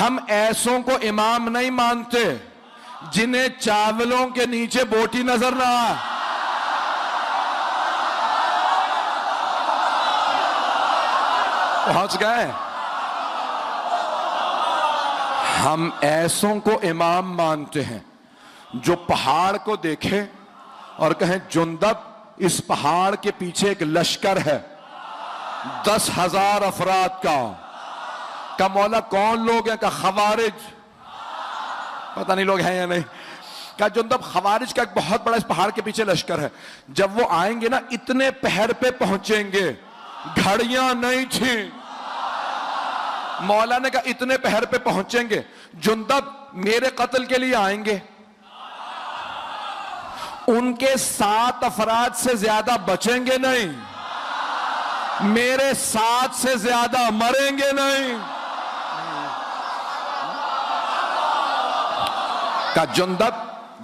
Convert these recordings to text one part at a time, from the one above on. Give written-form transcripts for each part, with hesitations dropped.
ہم ایسوں کو امام نہیں مانتے جنہیں چاولوں کے نیچے بوٹی نظر نہ آئے. پہنچ گئے. ہم ایسوں کو امام مانتے ہیں جو پہاڑ کو دیکھیں اور کہیں جندب اس پہاڑ کے پیچھے ایک لشکر ہے 10,000 افراد کا. کہ مولا کون لوگ ہیں؟ کہ خوارج. پتہ نہیں لوگ ہیں یا نہیں. کہ جندب خوارج کا ایک بہت بڑا اس پہاڑ کے پیچھے لشکر ہے. جب وہ آئیں گے نا اتنے پہر پہ پہنچیں گے، گھڑیاں نہیں تھیں. مولا نے کہا اتنے پہر پہ پہنچیں گے، جندب میرے قتل کے لیے آئیں گے، ان کے 7 افراد سے زیادہ بچیں گے نہیں، میرے 7 سے زیادہ مریں گے نہیں. کہا جندب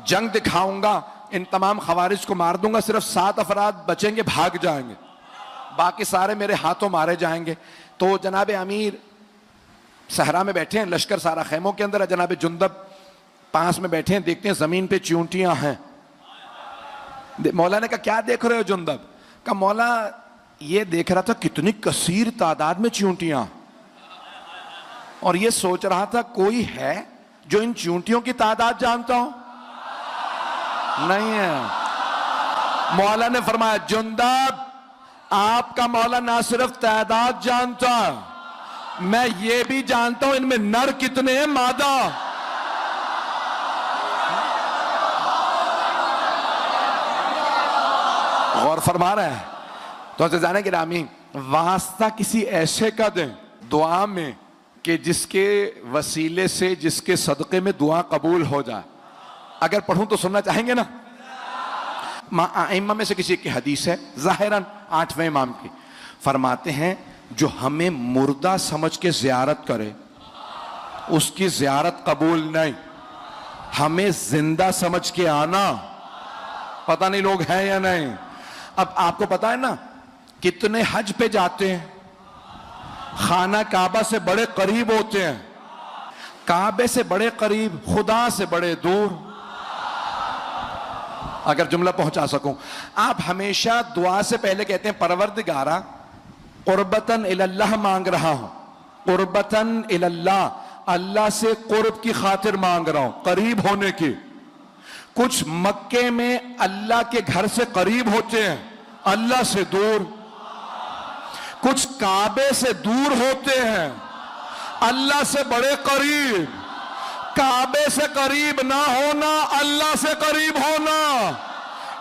جنگ دکھاؤں گا، ان تمام خوارج کو مار دوں گا، صرف 7 افراد بچیں گے، بھاگ جائیں گے، باقی سارے میرے ہاتھوں مارے جائیں گے. تو جناب امیر صحرا میں بیٹھے ہیں، لشکر سارا خیموں کے اندر ہے، جناب جندب پاس میں بیٹھے ہیں، دیکھتے ہیں زمین پہ چیونٹیاں ہیں. مولا نے کہا کیا دیکھ رہے ہو جندب؟ کہا مولا یہ دیکھ رہا تھا کتنی کثیر تعداد میں چیونٹیاں، اور یہ سوچ رہا تھا کوئی ہے جو ان چیونٹیوں کی تعداد جانتا ہو؟ نہیں ہے. مولا نے فرمایا جندب آپ کا مولا نہ صرف تعداد جانتا، میں یہ بھی جانتا ہوں ان میں نر کتنے ہیں، مادہ. غور فرما رہے ہیں. تو عزیزان گرامی، واسطہ کسی ایسے کا دیں دعا میں کہ جس کے وسیلے سے، جس کے صدقے میں دعا قبول ہو جائے. اگر پڑھوں تو سننا چاہیں گے نا؟ ائمہ میں سے کسی کی حدیث ہے، ظاہراً 8ویں امام کی، فرماتے ہیں جو ہمیں مردہ سمجھ کے زیارت کرے اس کی زیارت قبول نہیں، ہمیں زندہ سمجھ کے آنا. پتہ نہیں لوگ ہیں یا نہیں. اب آپ کو پتا ہے نا کتنے حج پہ جاتے ہیں، خانہ کعبہ سے بڑے قریب ہوتے ہیں، کعبے سے بڑے قریب، خدا سے بڑے دور. اگر جملہ پہنچا سکوں، آپ ہمیشہ دعا سے پہلے کہتے ہیں پروردگارا قربتاً اللہ مانگ رہا ہوں، قربتاً اللہ، اللہ سے قرب کی خاطر مانگ رہا ہوں، قریب ہونے کی. کچھ مکے میں اللہ کے گھر سے قریب ہوتے ہیں، اللہ سے دور. کچھ کعبے سے دور ہوتے ہیں، اللہ سے بڑے قریب. کعبے سے قریب نہ ہونا، اللہ سے قریب ہونا.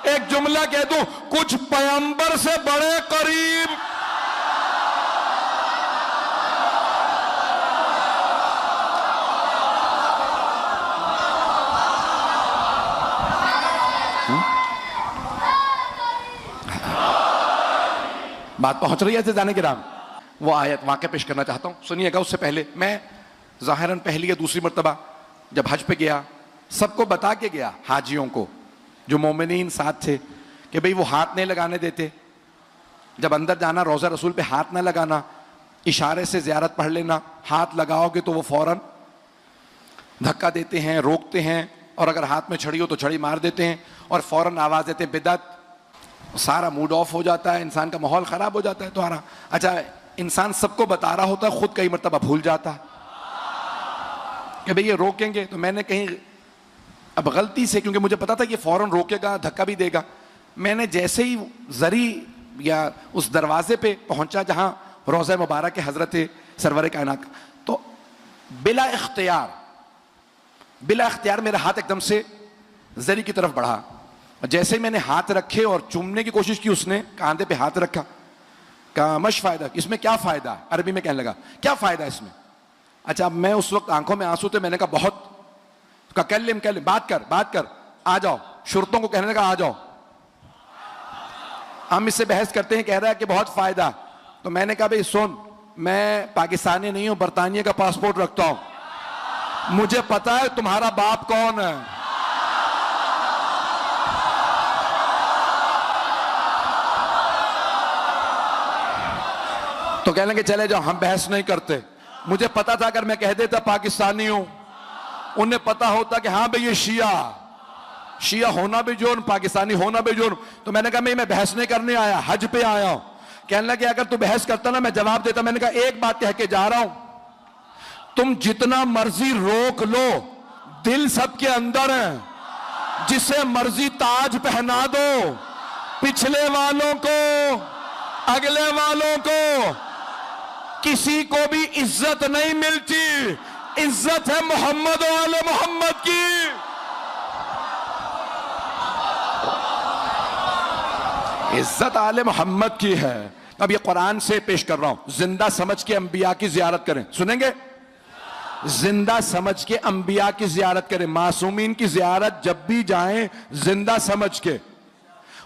ایک جملہ کہہ دوں، کچھ پیغمبر سے بڑے قریب. بات پہنچ رہی ہے عزیزان کرام؟ وہ آیت واقعہ پیش کرنا چاہتا ہوں، سنیے گا. اس سے پہلے میں ظاہراً پہلی یا دوسری مرتبہ جب حج پہ گیا سب کو بتا کے گیا، حاجیوں کو جو مومنین ساتھ تھے، کہ بھئی وہ ہاتھ نہیں لگانے دیتے. جب اندر جانا روضہ رسول پہ ہاتھ نہ لگانا، اشارے سے زیارت پڑھ لینا. ہاتھ لگاؤ گے تو وہ فوراً دھکا دیتے ہیں، روکتے ہیں، اور اگر ہاتھ میں چھڑی ہو تو چھڑی مار دیتے ہیں اور فوراً آواز دیتے ہیں بدعت. سارا موڈ آف ہو جاتا ہے، انسان کا ماحول خراب ہو جاتا ہے. تو اچھا انسان سب کو بتا رہا ہوتا ہے، خود کئی مرتبہ بھول جاتا ہے کہ بھئی یہ روکیں گے. تو میں نے کہیں اب غلطی سے، کیونکہ مجھے پتا تھا یہ فوراً روکے گا، دھکا بھی دے گا، میں نے جیسے ہی زری یا اس دروازے پہ پہنچا جہاں روضہ مبارک ہے حضرت سرور کائنات، تو بلا اختیار میرا ہاتھ ایک دم سے زری کی طرف بڑھا. جیسے ہی میں نے ہاتھ رکھے اور چومنے کی کوشش کی، اس نے کاندھے پہ ہاتھ رکھا. کہا مش فائدہ، اس میں کیا فائدہ ہے؟ عربی میں کہنے لگا کیا فائدہ ہے اس میں؟ اچھا اب میں اس وقت آنکھوں میں آنسو تھے، میں نے کہا بہت. کہا کلم بات کر، آ جاؤ. شرطوں کو کہنے لگا آ جاؤ، ہم اس سے بحث کرتے ہیں. کہہ رہا ہے کہ بہت فائدہ. تو میں نے کہا بھئی سن، میں پاکستانی نہیں ہوں، برطانیہ کا پاسپورٹ رکھتا ہوں، مجھے پتا ہے تمہارا باپ کون ہے. تو کہنے لگے چلے جاؤ، ہم بحث نہیں کرتے. مجھے پتا تھا اگر میں کہہ دیتا پاکستانی ہوں انہیں پتا ہوتا کہ ہاں بھئی یہ شیعہ ہونا بھی جرم، پاکستانی ہونا بھی جرم. تو میں نے کہا میں بحث نہیں کرنے آیا، حج پہ آیا ہوں. کہنے لگے اگر تو بحث کرتا نا میں جواب دیتا. میں نے کہا ایک بات کہہ کے جا رہا ہوں، تم جتنا مرضی روک لو دل سب کے اندر ہے. جسے مرضی تاج پہنا دو، پچھلے والوں کو اگلے والوں کو کسی کو بھی عزت نہیں ملتی. عزت ہے محمد و آل محمد کی. عزت آل محمد کی ہے. اب یہ قرآن سے پیش کر رہا ہوں. زندہ سمجھ کے انبیاء کی زیارت کریں. سنیں گے؟ زندہ سمجھ کے انبیاء کی زیارت کریں. معصومین کی زیارت جب بھی جائیں زندہ سمجھ کے.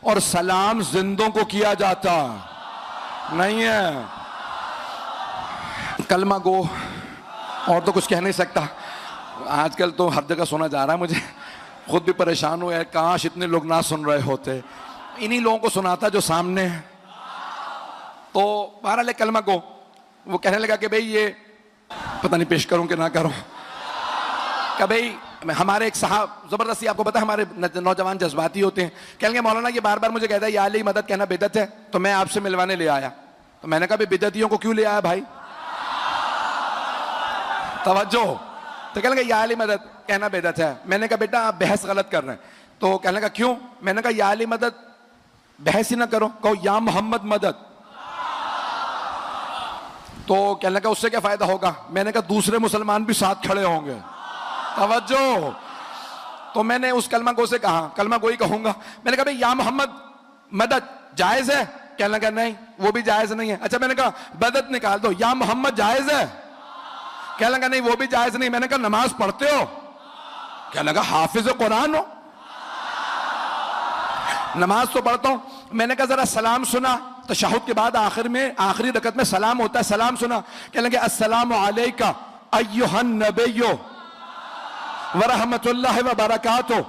اور سلام زندوں کو کیا جاتا نہیں ہے. کلمہ گو اور تو کچھ کہہ نہیں سکتا. آج کل تو ہر جگہ سنا جا رہا ہے. مجھے خود بھی پریشان ہوئے، کاش اتنے لوگ نہ سن رہے ہوتے. انہی لوگوں کو سناتا جو سامنے ہے. تو بہرحال کلمہ گو وہ کہنے لگا کہ بھئی یہ پتہ نہیں پیش کروں کہ نہ کروں. کہ بھئی ہمارے ایک صاحب زبردستی، آپ کو پتا ہمارے نوجوان جذباتی ہوتے ہیں. کہیں گے مولانا یہ بار بار مجھے کہتا ہے یا علی مدد کہنا بدعت ہے، تو میں آپ سے ملوانے لے آیا. تو میں نے کہا بھئی بدعتیوں کو کیوں لے آیا بھائی؟ توجہ. تو کہنے لگا یا علی مدد کہنا بدعت ہے. میں نے کہا بیٹا آپ بحث غلط کر رہے ہیں. تو کہنے لگا کیوں؟ میں نے کہا یا علی مدد بحث ہی نہ کرو، کہو یا محمد مدد. تو کہنے لگا اس سے کیا فائدہ ہوگا؟ میں نے کہا دوسرے مسلمان بھی ساتھ کھڑے ہوں گے. توجہ. تو میں نے اس کلمہ گو سے کہا، کلمہ گوئی کہوں گا. میں نے کہا بھئی یا محمد مدد جائز ہے؟ کہنے لگا نہیں وہ بھی جائز نہیں ہے. اچھا میں نے کہا بدت نکال دو، یا محمد جائز ہے؟ کہنے لگا نہیں وہ بھی جائز نہیں. میں نے کہا نماز پڑھتے ہو؟ کہنے لگا حافظ قرآن ہو. نماز تو پڑھتا ہوں. میں نے کہا ذرا سلام سنا. تشہد کے بعد آخری رکعت میں سلام ہوتا ہے، سلام سنا. کہنے لگے السلام علیکہ ایہا النبی ورحمت اللہ وبرکاتہ.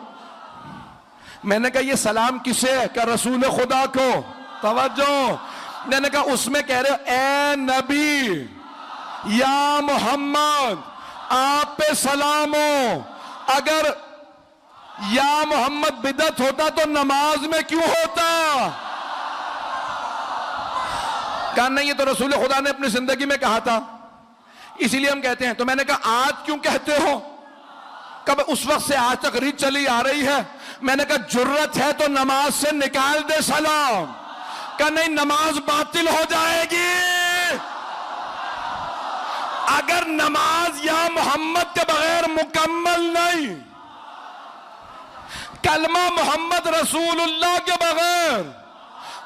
میں نے کہا یہ سلام کسے ہے؟ کہ رسول خدا کو. توجہ. میں نے کہا اس میں کہہ رہے ہو اے نبی یا محمد آپ پہ سلام ہو. اگر یا محمد بدعت ہوتا تو نماز میں کیوں ہوتا؟ کہا نہیں یہ تو رسول خدا نے اپنی زندگی میں کہا تھا اسی لیے ہم کہتے ہیں. تو میں نے کہا آج کیوں کہتے ہو؟ کب اس وقت سے آج تک ریت چلی آ رہی ہے. میں نے کہا جرت ہے تو نماز سے نکال دے سلام. کہا نہیں نماز باطل ہو جائے گی. اگر نماز یا محمد کے بغیر مکمل نہیں، کلمہ محمد رسول اللہ کے بغیر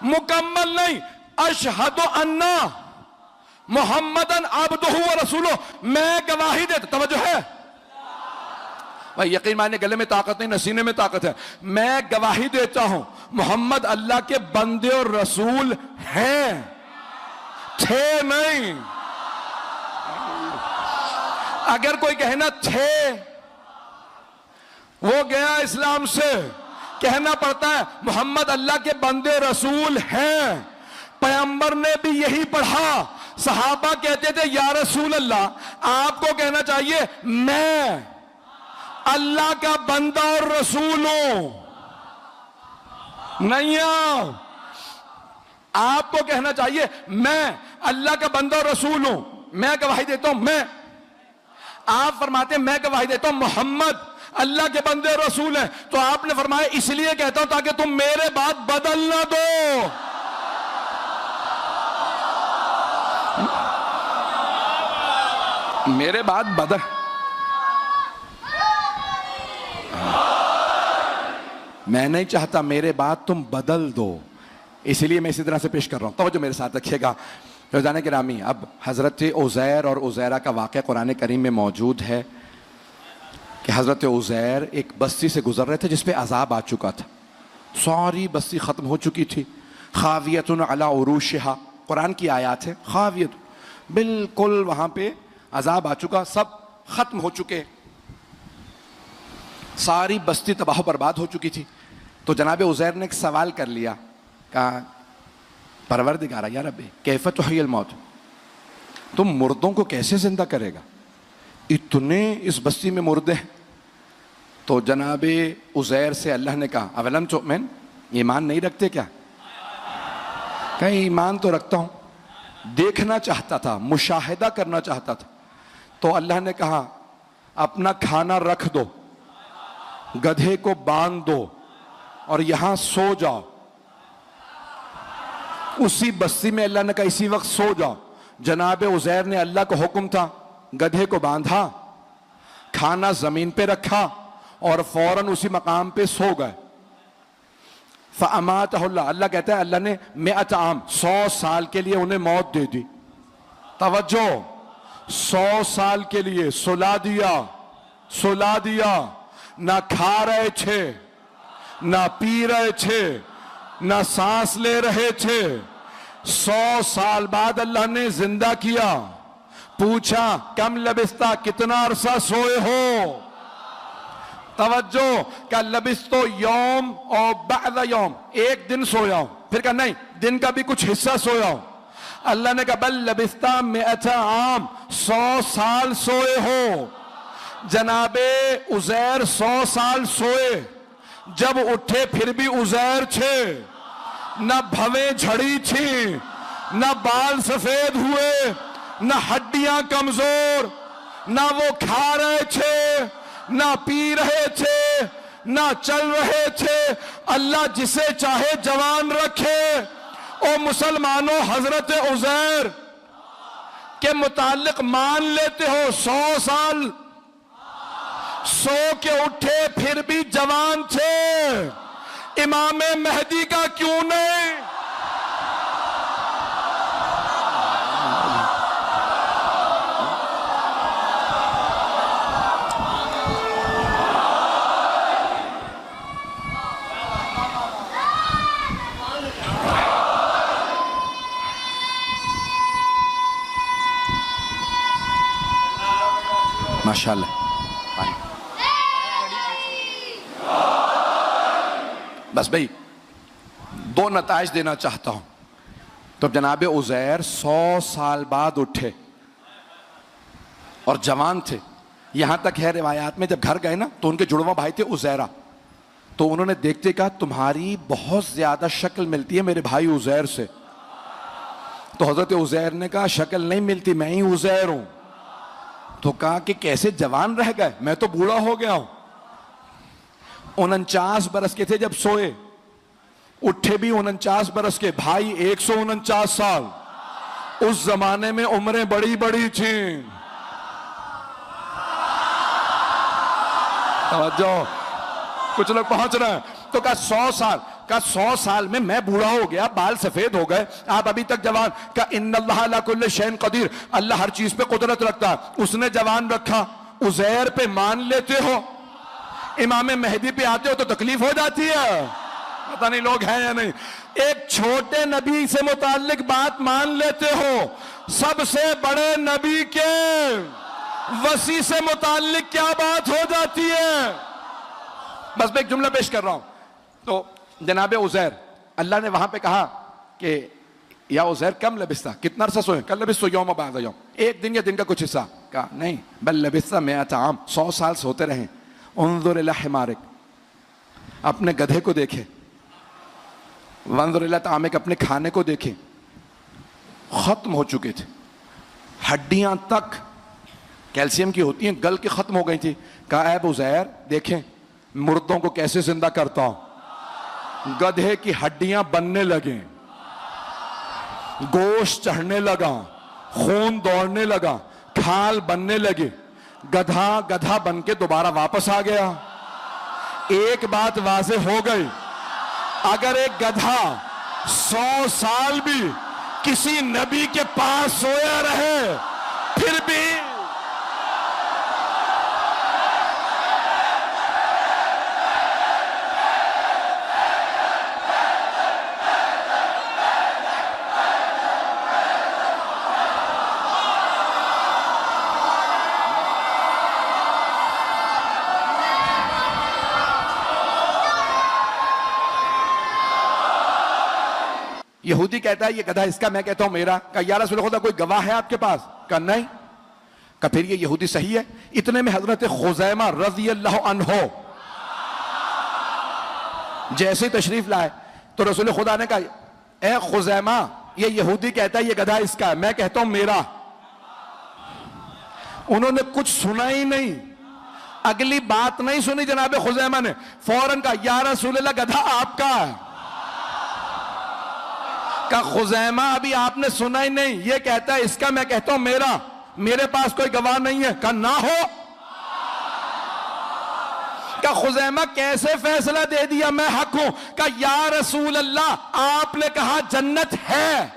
مکمل نہیں. اشہد ان محمدن عبدہ و رسولہ، میں گواہی دیتا. توجہ ہے بھائی، یقین مانے گلے میں طاقت نہیں، نسینے میں طاقت ہے. میں گواہی دیتا ہوں محمد اللہ کے بندے اور رسول ہیں، تھے نہیں. اگر کوئی کہنا تھے وہ گیا اسلام سے. کہنا پڑتا ہے محمد اللہ کے بندے رسول ہیں. پیغمبر نے بھی یہی پڑھا. صحابہ کہتے تھے یا رسول اللہ آپ کو کہنا چاہیے میں اللہ کا بندہ اور رسول ہوں. نہیں آپ کو کہنا چاہیے میں اللہ کا بندہ اور رسول ہوں. میں گواہی دیتا ہوں. میں آپ فرماتے ہیں میں گواہی دیتا ہوں محمد اللہ کے بندے اور رسول ہیں. تو آپ نے فرمایا اس لیے کہتا ہوں تاکہ تم میرے بات بدل نہ دو. میرے بات بدل میں نہیں چاہتا میرے بات تم بدل دو، اسی لیے میں اسی طرح سے پیش کر رہا ہوں. توجہ میرے ساتھ رکھیے گا. روزانہ گرامی، اب حضرت عزیر اور عزیرہ کا واقعہ قرآن کریم میں موجود ہے کہ حضرت عزیر ایک بستی سے گزر رہے تھے جس پہ عذاب آ چکا تھا. ساری بستی ختم ہو چکی تھی. خاویۃ علی عروشہا قرآن کی آیات ہے. خاویۃ بالکل وہاں پہ عذاب آ چکا، سب ختم ہو چکے، ساری بستی تباہ و برباد ہو چکی تھی. تو جناب عزیر نے ایک سوال کر لیا، کہا پروردگارا یا رب کیف تحیی الموت، تو مردوں کو کیسے زندہ کرے گا؟ اتنے اس بستی میں مردے ہیں. تو جناب عزیر سے اللہ نے کہا اولم تؤمن، ایمان نہیں رکھتے کیا؟ کہیں ایمان تو رکھتا ہوں، دیکھنا چاہتا تھا، مشاہدہ کرنا چاہتا تھا. تو اللہ نے کہا اپنا کھانا رکھ دو، گدھے کو باندھ دو اور یہاں سو جاؤ. اسی بستی میں اللہ نے کہا اسی وقت سو جاؤ. جناب عزیر نے، اللہ کا حکم تھا، گدھے کو باندھا، کھانا زمین پہ رکھا اور فوراً اسی مقام پہ سو گئے. فَأَمَاتَهُ اللَّهُ، اللہ کہتا ہے اللہ نے 100 عام 100 سال کے لیے انہیں موت دے دی. توجہ، 100 سال کے لیے سلا دیا. نہ کھا رہے تھے، نہ پی رہے تھے، نہ سانس لے رہے تھے. 100 سال بعد اللہ نے زندہ کیا. پوچھا کم لبستہ، کتنا عرصہ سوئے ہو؟ توجہ، کہ لبستو یوم اور بعد یوم، ایک دن سویا ہوں. پھر کہا نہیں، دن کا بھی کچھ حصہ سویا ہوں. اللہ نے کہا بل لبستہ 100 عام، 100 سال سوئے ہو. جناب عزیر 100 سال سوئے، جب اٹھے پھر بھی عزیر تھے. نہ بھویں جھڑی تھیں، نہ بال سفید ہوئے، نہ ہڈیاں کمزور، نہ وہ کھا رہے تھے، نہ پی رہے تھے، نہ چل رہے تھے. اللہ جسے چاہے جوان رکھے. او مسلمانوں، حضرت عزیر کے متعلق مان لیتے ہو 100 سال سو کے اٹھے پھر بھی جوان تھے. امام مہدی کا کیوں نہیں؟ ماشاءاللہ. بس بھئی 2 نتائج دینا چاہتا ہوں. تو جناب عزیر 100 سال بعد اٹھے اور جوان تھے. یہاں تک ہے روایات میں جب گھر گئے نا تو ان کے جڑواں بھائی تھے عزیرہ. تو انہوں نے دیکھتے کہا تمہاری بہت زیادہ شکل ملتی ہے میرے بھائی عزیر سے. تو حضرت عزیر نے کہا شکل نہیں ملتی، میں ہی عزیر ہوں. تو کہا کہ کیسے جوان رہ گئے، میں تو بوڑھا ہو گیا ہوں. 49 برس کے تھے جب سوئے، اٹھے بھی 49 برس کے. بھائی 149 سال. اس زمانے میں عمریں بڑی بڑی تھیں. توجہ، کچھ لوگ پہنچ رہے ہیں. تو کہا 100 سال. کہا 100 سال میں بوڑھا ہو گیا، بال سفید ہو گئے، آپ ابھی تک جوان. کہا ان اللہ علی کل شیء قدیر، اللہ ہر چیز پہ قدرت رکھتا ہے، اس نے جوان رکھا. عزیر پہ مان لیتے ہو، امام مہدی پہ آتے ہو تو تکلیف ہو جاتی ہے. پتہ نہیں لوگ ہیں یا نہیں. ایک چھوٹے نبی سے متعلق بات مان لیتے ہو، سب سے بڑے نبی کے وسیع سے متعلق کیا بات ہو جاتی ہے. بس میں ایک جملہ پیش کر رہا ہوں. تو جناب عزیر، اللہ نے وہاں پہ کہا کہ یا عزیر کم لبستہ، کتنا عرصہ سوئے؟ کل لبستو یوم و بعد یوم، ایک دن یا دن کا کچھ حصہ. کہا نہیں، بل لبستہ 100 عام، 100 سال سوتے رہیں. انظر الی حمارک، اپنے گدھے کو دیکھے. وانظر الی طعامک، اپنے کھانے کو دیکھے. ختم ہو چکے تھے، ہڈیاں تک کیلشیم کی ہوتی ہیں گل کے ختم ہو گئی تھی. کہا اے عزیر دیکھیں مردوں کو کیسے زندہ کرتا ہوں. گدھے کی ہڈیاں بننے لگیں، گوشت چڑھنے لگا، خون دوڑنے لگا، کھال بننے لگے. گدھا بن کے دوبارہ واپس آ گیا. ایک بات واضح ہو گئی، اگر ایک گدھا 100 سال بھی کسی نبی کے پاس سویا رہے پھر بھی یہودی کہتا ہے یہ گدھا اس کا، میں کہتا ہوں میرا. کہا یا رسول خدا کوئی گواہ ہے آپ کے پاس؟ کہا نہیں. کہا پھر یہ یہودی صحیح ہے؟ اتنے میں حضرت خزیمہ رضی اللہ عنہ جیسے تشریف لائے تو رسول خدا نے کہا اے خزیمہ یہ یہودی کہتا ہے یہ گدھا اس کا ہے، میں کہتا ہوں میرا. انہوں نے کچھ سنا ہی نہیں، اگلی بات نہیں سنی جناب خزیمہ نے، فوراً کہا یا رسول اللہ گدھا آپ کا ہے. کہا خزیمہ ابھی آپ نے سنا ہی نہیں، یہ کہتا ہے اس کا، میں کہتا ہوں میرا، میرے پاس کوئی گواہ نہیں ہے. کہا نہ ہو. کہا خزیمہ کیسے فیصلہ دے دیا میں حق ہوں؟ کہا یا رسول اللہ آپ نے کہا جنت ہے،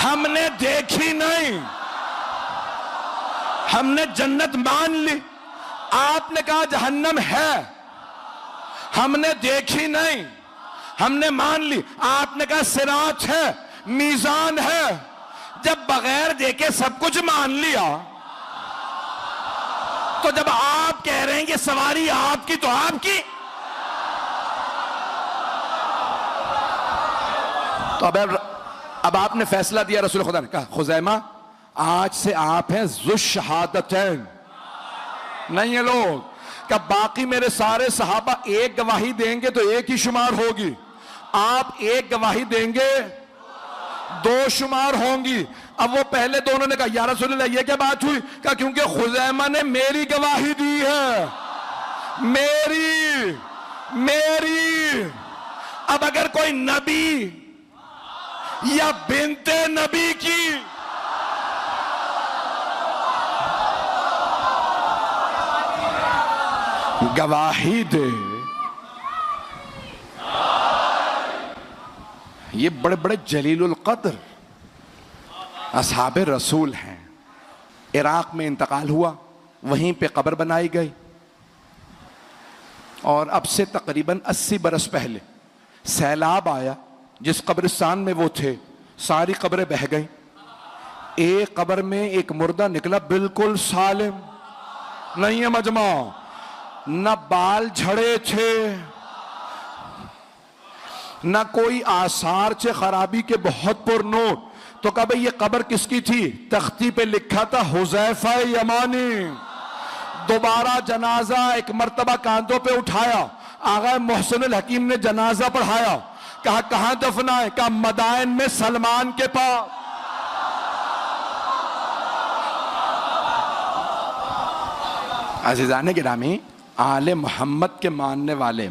ہم نے دیکھی نہیں، ہم نے جنت مان لی. آپ نے کہا جہنم ہے، ہم نے دیکھی نہیں، ہم نے مان لی. آپ نے کہا صراط ہے، میزان ہے. جب بغیر دیکھے سب کچھ مان لیا تو جب آپ کہہ رہے ہیں کہ سواری آپ کی تو آپ کی. تو اب آپ نے فیصلہ دیا. رسول خدا نے کہا خزیمہ آج سے آپ ہیں ذو الشہادتین. نہیں ہے لوگ کہ باقی میرے سارے صحابہ ایک گواہی دیں گے تو ایک ہی شمار ہوگی، آپ ایک گواہی دیں گے دو شمار ہوں گی. اب وہ پہلے دونوں نے کہا یا رسول اللہ یہ کیا بات ہوئی؟ کہا کیونکہ خزیمہ نے میری گواہی دی ہے، میری. اب اگر کوئی نبی یا بنت نبی کی گواہی دے، یہ بڑے بڑے جلیل القدر اصحاب رسول ہیں. عراق میں انتقال ہوا، وہیں پہ قبر بنائی گئی، اور اب سے تقریباً 80 برس پہلے سیلاب آیا. جس قبرستان میں وہ تھے ساری قبریں بہہ گئیں. ایک قبر میں ایک مردہ نکلا بالکل سالم، نہیں ہے مجمع، نہ بال جھڑے تھے نہ کوئی آثار سے خرابی کے، بہت پر نوٹ. تو کہا بھئی یہ قبر کس کی تھی؟ تختی پہ لکھا تھا حذیفہ یمانی. دوبارہ جنازہ ایک مرتبہ کاندھوں پہ اٹھایا، آغا محسن الحکیم نے جنازہ پڑھایا. کہا کہاں دفنا ہے؟ کہا مدائن میں سلمان کے پاس. عزیزان گرامی، آل محمد کے ماننے والے